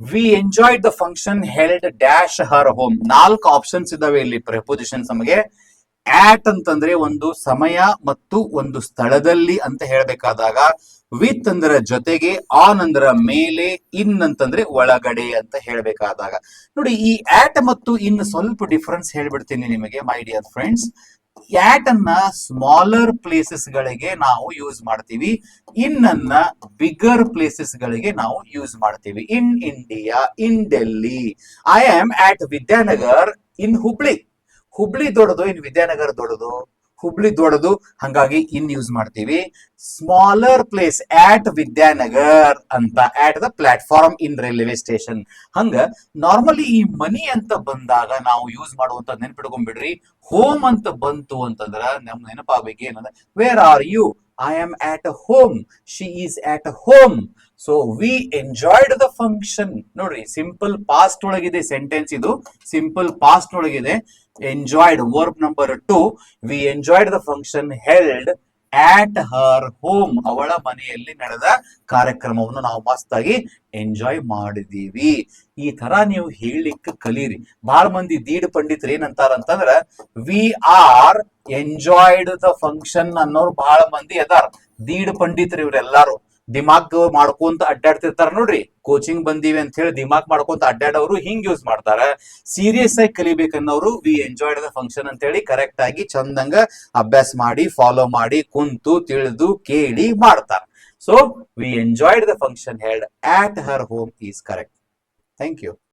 V enjoyed the function held dash her home. 4 options ಇದಾವೆ ಇಲ್ಲಿ ಪ್ರೆಪೋಸಿಷನ್ಸ್ ನಮಗೆ. ಆಟ್ ಅಂತಂದ್ರೆ ಒಂದು ಸಮಯ ಮತ್ತು ಒಂದು ಸ್ಥಳದಲ್ಲಿ ಅಂತ ಹೇಳ್ಬೇಕಾದಾಗ, ವಿತ್ ಅಂದ್ರ ಜೊತೆಗೆ, ಆನ್ ಅಂದ್ರ ಮೇಲೆ, ಇನ್ ಅಂತಂದ್ರೆ ಒಳಗಡೆ ಅಂತ ಹೇಳ್ಬೇಕಾದಾಗ. ನೋಡಿ, ಈ ಆಟ್ ಮತ್ತು ಇನ್ ಸ್ವಲ್ಪ ಡಿಫರೆನ್ಸ್ ಹೇಳ್ಬಿಡ್ತೀನಿ ನಿಮಗೆ ಮೈ ಡಿಯರ್ ಫ್ರೆಂಡ್ಸ್. ಆಟ್ ಅನ್ನ ಸ್ಮಾಲರ್ ಪ್ಲೇಸಸ್ ಗಳಿಗೆ ನಾವು ಯೂಸ್ ಮಾಡ್ತೀವಿ, ಇನ್ ಅನ್ನ ಬಿಗರ್ ಪ್ಲೇಸಸ್ ಗಳಿಗೆ ನಾವು ಯೂಸ್ ಮಾಡ್ತೀವಿ. In India, in Delhi. I am at Vidyanagar in Hubli. Hubli ದೊಡ್ಡದು, ಇನ್ ವಿದ್ಯಾನಗರ ದೊಡ್ಡದು. ಹುಬ್ಳಿ ದೊಡ್ಡದು, ಹಂಗಾಗಿ ಇನ್ ಯೂಸ್ ಮಾಡ್ತೀವಿ. ಸ್ಮಾಲರ್ ಪ್ಲೇಸ್ ಆಟ್ ವಿದ್ಯಾನಗರ್ ಅಂತ, at the platform in railway station. ಹಂಗ ನಾರ್ಮಲಿ ಈ ಮನಿ ಅಂತ ಬಂದಾಗ ನಾವು ಯೂಸ್ ಮಾಡುವಂತ ನೆನ್ಪಿಡ್ಕೊಂಡ್ಬಿಡ್ರಿ. ಹೋಮ್ ಅಂತ ಬಂತು ಅಂತಂದ್ರ ನಮ್ ನೆನಪಾಗಬೇಕು ಏನಂದ್ರೆ, where are you? I am at home, she is at home. So we enjoyed the function. ನೋಡ್ರಿ, ಸಿಂಪಲ್ ಪಾಸ್ಟ್ ಒಳಗಿದೆ ಸೆಂಟೆನ್ಸ್ ಇದು, ಸಿಂಪಲ್ ಪಾಸ್ಟ್ ಒಳಗಿದೆ. Enjoyed verb number 2. We enjoyed the function held at her home. ಅವಳ ಮನೆಯಲ್ಲಿ ನಡೆದ ಕಾರ್ಯಕ್ರಮವನ್ನು ನಾವು ಮಸ್ತಾಗಿ enjoy ಮಾಡಿದೀವಿ. ಈ ತರ ನೀವು ಹೇಳಲಿಕ್ಕೆ ಕಲೀರಿ. ಬಹಳ ಮಂದಿ ದೀಡ್ ಪಂಡಿತರು ಏನಂತಾರ ಅಂತಂದ್ರ, we are enjoyed the function ಅನ್ನೋರು ಬಹಳ ಮಂದಿ ಅದಾರ. ದೀಡ್ ಪಂಡಿತರು ಇವರೆಲ್ಲಾರು ದಿಮಾಕ್ ಮಾಡ್ಕೊಂತ ಅಡ್ಡಾಡ್ತಿರ್ತಾರ ನೋಡ್ರಿ. ಕೋಚಿಂಗ್ ಬಂದೀವಿ ಅಂತ ಹೇಳಿ ದಿಮಾಕ್ ಮಾಡ್ಕೊಂತ ಅಡ್ಡಾಡೋರು ಹಿಂಗ್ ಯೂಸ್ ಮಾಡ್ತಾರ. ಸೀರಿಯಸ್ ಆಗಿ ಕಲಿಬೇಕನ್ನೋರು ವಿ ಎಂಜಾಯ್ಡ್ ದ ಫಂಕ್ಷನ್ ಅಂತ ಹೇಳಿ ಕರೆಕ್ಟ್ ಆಗಿ ಚಂದಂಗ ಅಭ್ಯಾಸ ಮಾಡಿ, ಫಾಲೋ ಮಾಡಿ, ಕುಂತು ತಿಳಿದು ಕೇಳಿ ಮಾಡ್ತಾರ. So we enjoyed the function held at her home is correct. Thank you.